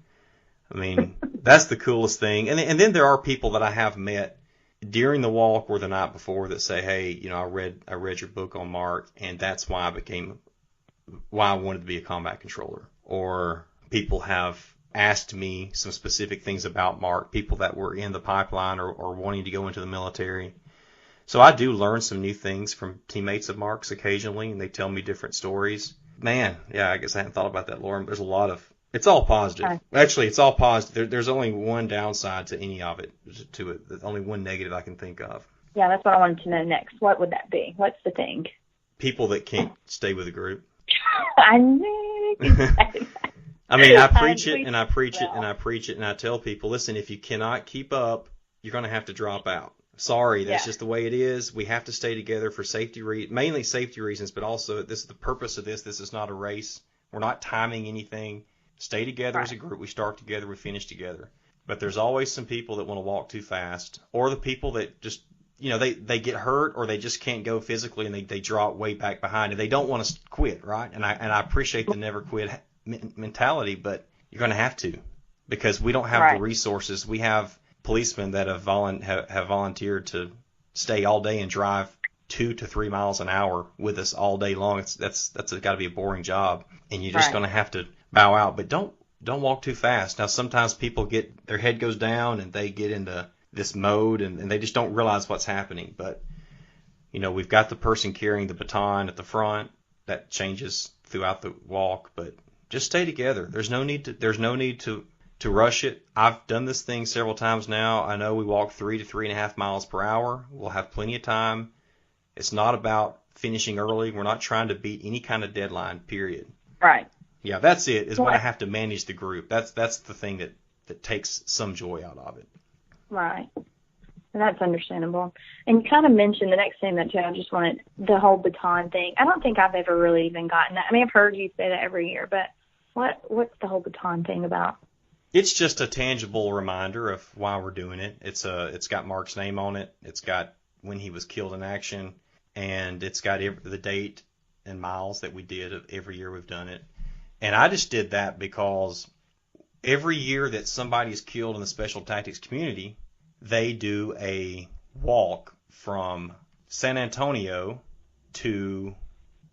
That's the coolest thing. And then there are people that I have met during the walk or the night before that say, hey, I read your book on Mark, and that's why I wanted to be a combat controller. Or people have asked me some specific things about Mark, people that were in the pipeline or wanting to go into the military. So I do learn some new things from teammates of Mark's occasionally, and they tell me different stories. Man, I guess I hadn't thought about that, Lauren. There's a lot of, it's all positive. Actually, it's all positive. There's only one downside to any of it, There's only one negative I can think of. Yeah, that's what I wanted to know next. What would that be? What's the thing? People that can't stay with a group. I knew you could say that. I preach it, and I preach it, and I preach it, and I tell people, listen, if you cannot keep up, you're going to have to drop out. Sorry, that's just the way it is. We have to stay together for mainly safety reasons, but also this is the purpose of this. This is not a race. We're not timing anything. Stay together as a group. We start together. We finish together. But there's always some people that want to walk too fast, or the people that just, they get hurt or they just can't go physically and they drop way back behind and they don't want to quit, right? And I appreciate the never quit mentality, but you're going to have to, because we don't have the resources. We have policemen that have volunteered to stay all day and drive 2 to 3 miles an hour with us all day long. That's got to be a boring job, and you're just going to have to bow out. But don't walk too fast. Now, sometimes people their head goes down and they get into this mode and they just don't realize what's happening. But, we've got the person carrying the baton at the front. That changes throughout the walk, but just stay together. There's no need to rush it. I've done this thing several times now. I know we walk 3 to 3.5 miles per hour. We'll have plenty of time. It's not about finishing early. We're not trying to beat any kind of deadline, period. Right. Yeah, that's it, is when I have to manage the group. That's the thing that takes some joy out of it. Right. And that's understandable. And you kind of mentioned the next thing that I just wanted, the whole baton thing. I don't think I've ever really even gotten that. I mean, I've heard you say that every year, but what's the whole baton thing about? It's just a tangible reminder of why we're doing it. It's got Mark's name on it. It's got when he was killed in action, and it's got the date and miles that we did of every year we've done it. And I just did that because every year that somebody is killed in the special tactics community, they do a walk from San Antonio to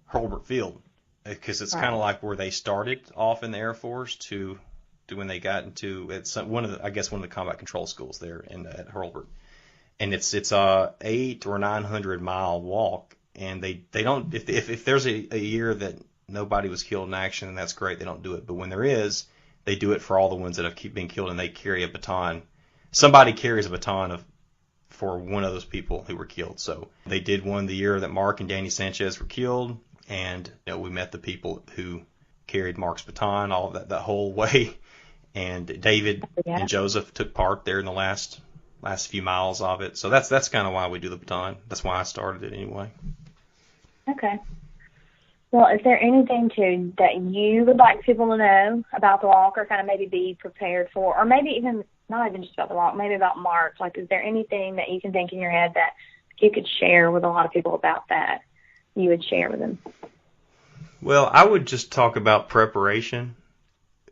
Hurlburt Field, because it's kind of like where they started off in the Air Force to when they got into one of the combat control schools there at Hurlburt. And it's a 800 or 900 mile walk, and they don't, if there's a year that nobody was killed in action, and that's great, they don't do it. But when there is, they do it for all the ones that have been killed, and they carry a baton. Somebody carries a baton for one of those people who were killed. So they did one the year that Mark and Danny Sanchez were killed, and we met the people who carried Mark's baton all that whole way. And David and Joseph took part there in the last few miles of it. So that's kind of why we do the baton. That's why I started it anyway. Okay. Well, is there anything that you would like people to know about the walk, or kind of maybe be prepared for, or maybe even not even just about the walk, maybe about March? Like, is there anything that you can think in your head that you could share with a lot of people about that you would share with them? Well, I would just talk about preparation.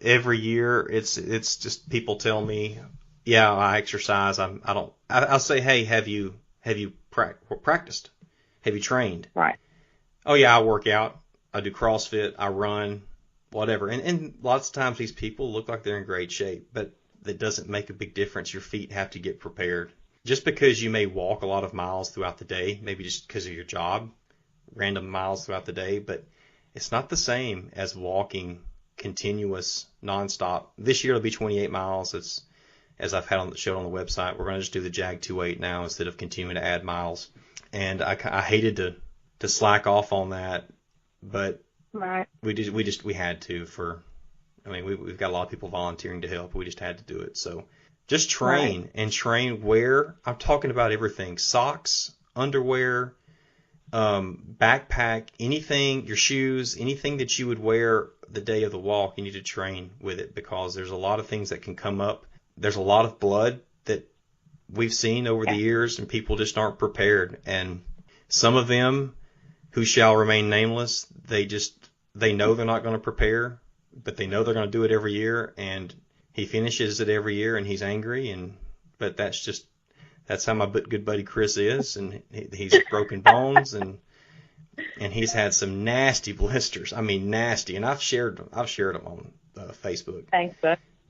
Every year, it's just people tell me, yeah, I exercise. I'll say, hey, have you practiced? Have you trained? Right. Oh yeah, I work out. I do CrossFit. I run, whatever. And lots of times these people look like they're in great shape, but that doesn't make a big difference. Your feet have to get prepared. Just because you may walk a lot of miles throughout the day, maybe just because of your job, random miles throughout the day, but it's not the same as walking continuous, nonstop. This year it'll be 28 miles. It's, as I've had showed on the website, we're going to just do the JAG 28 now instead of continuing to add miles. And I hated to slack off on that, but we had to we've got a lot of people volunteering to help. We just had to do it. So just train and train where I'm talking about everything: socks, underwear, backpack, anything, your shoes, anything that you would wear the day of the walk. You need to train with it, because there's a lot of things that can come up. There's a lot of blood that we've seen over the years, and people just aren't prepared. And some of them who shall remain nameless, they know they're not going to prepare, but they know they're going to do it every year, and he finishes it every year, and he's angry, but that's how my good buddy Chris is, and he's broken bones, and he's had some nasty blisters. I mean, nasty, and I've shared them on Facebook.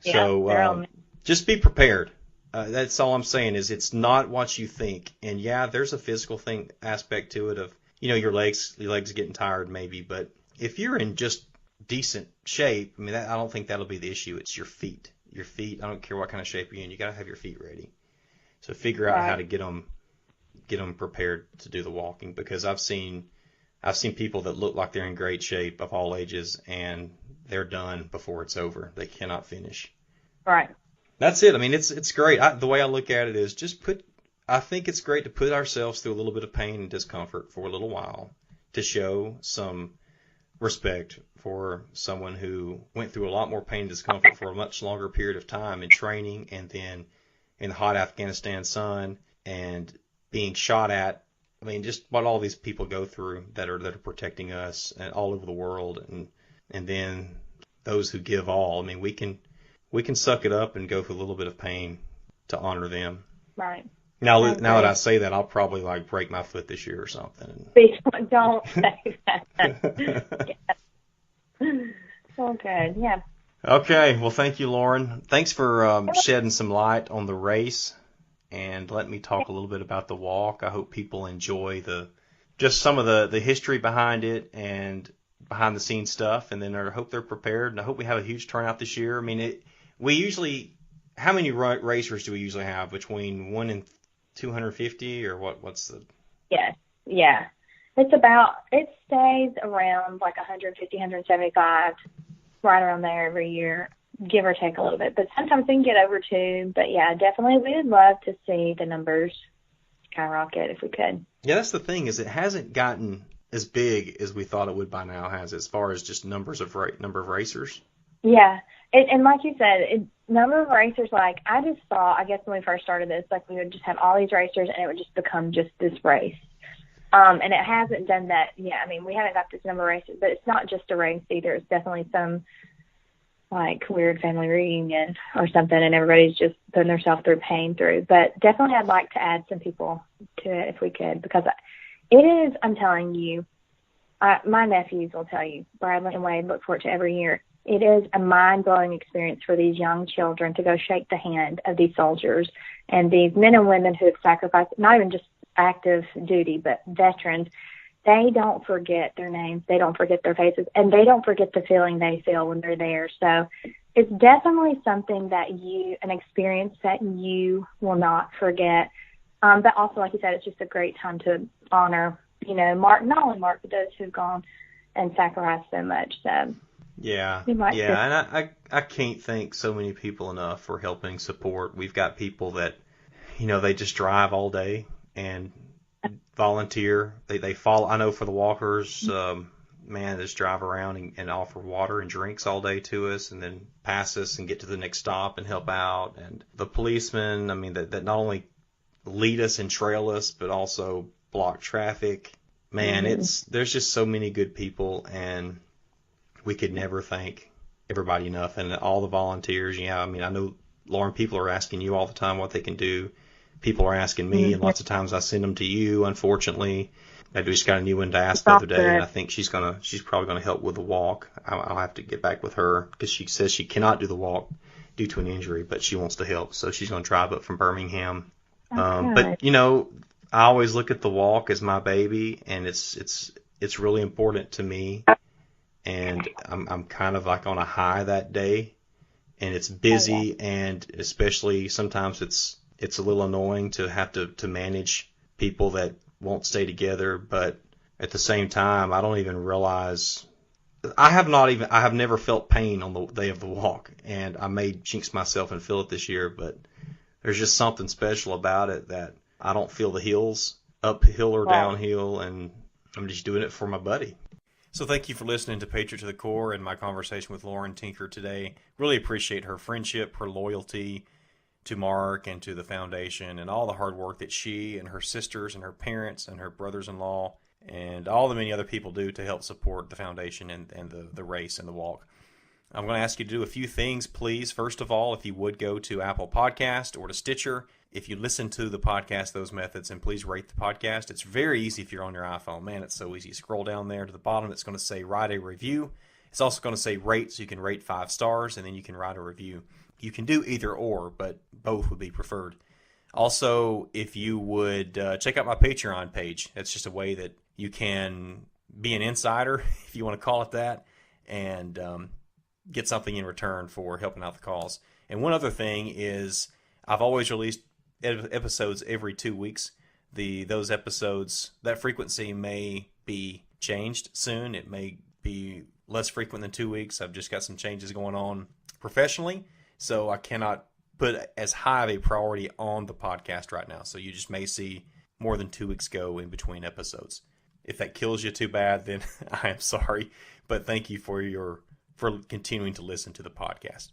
Yeah, so just be prepared. That's all I'm saying, is it's not what you think. And yeah, there's a physical aspect to it of, your legs getting tired maybe, but if you're in just decent shape, I don't think that'll be the issue. It's your feet. Your feet, I don't care what kind of shape you're in, you got to have your feet ready. So figure out how to get them prepared to do the walking, because I've seen people that look like they're in great shape of all ages, and they're done before it's over. They cannot finish. Right. That's it. It's great. The way I look at it is I think it's great to put ourselves through a little bit of pain and discomfort for a little while to show some respect for someone who went through a lot more pain and discomfort for a much longer period of time in training, and then in the hot Afghanistan sun and being shot at. I mean, just what all these people go through that are protecting us and all over the world, and then those who give all. I mean, we can suck it up and go through a little bit of pain to honor them. Right. Now that I say that, I'll probably like break my foot this year or something. Please don't say that. Yeah. So good. Yeah. Okay. Well, thank you, Lauren. Thanks for shedding some light on the race, and let me talk a little bit about the walk. I hope people enjoy just some of the history behind it and behind the scenes stuff, and then I hope they're prepared, and I hope we have a huge turnout this year. I mean, how many racers do we usually have? Between 1 and 250, or what's the? Yes. Yeah. It stays around like 150, 175, right around there every year, give or take a little bit. But sometimes we can get over 2. But yeah, definitely we would love to see the numbers skyrocket if we could. Yeah, that's the thing, is it hasn't gotten as big as we thought it would by now, has it, as far as just number of racers? Yeah. And like you said, number of racers, like I just thought, I guess when we first started this, like we would just have all these racers and it would just become just this race. And it hasn't done that yet. I mean, we haven't got this number of races, but it's not just a race either. It's definitely some like weird family reunion or something, and everybody's just putting themselves through pain through. But definitely I'd like to add some people to it if we could, because it is, I'm telling you, my nephews will tell you, Bradley and Wade look forward to every year. It is a mind-blowing experience for these young children to go shake the hand of these soldiers and these men and women who have sacrificed, not even just active duty, but veterans. They don't forget their names, they don't forget their faces, and they don't forget the feeling they feel when they're there. So it's definitely something an experience that you will not forget. But also, like you said, it's just a great time to honor, Mark, not only Mark, but those who've gone and sacrificed so much. So yeah, and I can't thank so many people enough for helping support. We've got people that, they just drive all day and volunteer. They follow. I know for the walkers, they just drive around and offer water and drinks all day to us, and then pass us and get to the next stop and help out. And the policemen, I mean, that not only lead us and trail us, but also block traffic. Man, there's just so many good people, and we could never thank everybody enough. And all the volunteers. Yeah, I mean, I know, Lauren, people are asking you all the time what they can do. People are asking me, and lots of times I send them to you. Unfortunately, I just got a new one to ask the other day, and I think she's probably gonna help with the walk. I'll have to get back with her, because she says she cannot do the walk due to an injury, but she wants to help, so she's gonna drive up from Birmingham. But I always look at the walk as my baby, and it's really important to me, and I'm kind of like on a high that day, and it's busy, and especially sometimes it's a little annoying to have to manage people that won't stay together, but at the same time, I don't even realize, I have never felt pain on the day of the walk, and I may jinx myself and feel it this year, but there's just something special about it that I don't feel the hills, uphill or downhill, and I'm just doing it for my buddy. So thank you for listening to Patriot to the Core and my conversation with Lauren Tinker today. Really appreciate her friendship, her loyalty to Mark and to the foundation, and all the hard work that she and her sisters and her parents and her brothers-in-law and all the many other people do to help support the foundation and the race and the walk. I'm going to ask you to do a few things, please. First of all, if you would go to Apple Podcast or to Stitcher, if you listen to the podcast, those methods, and please rate the podcast. It's very easy if you're on your iPhone. Man, it's so easy. Scroll down there to the bottom. It's going to say write a review. It's also going to say rate, so you can rate 5 stars, and then you can write a review. You can do either or, but both would be preferred. Also, if you would check out my Patreon page, that's just a way that you can be an insider, if you want to call it that, and get something in return for helping out the cause. And one other thing is, I've always released episodes every 2 weeks. Those episodes, that frequency may be changed soon. It may be less frequent than 2 weeks. I've just got some changes going on professionally, so I cannot put as high of a priority on the podcast right now. So you just may see more than 2 weeks go in between episodes. If that kills you, too bad, then I am sorry. But thank you for continuing to listen to the podcast.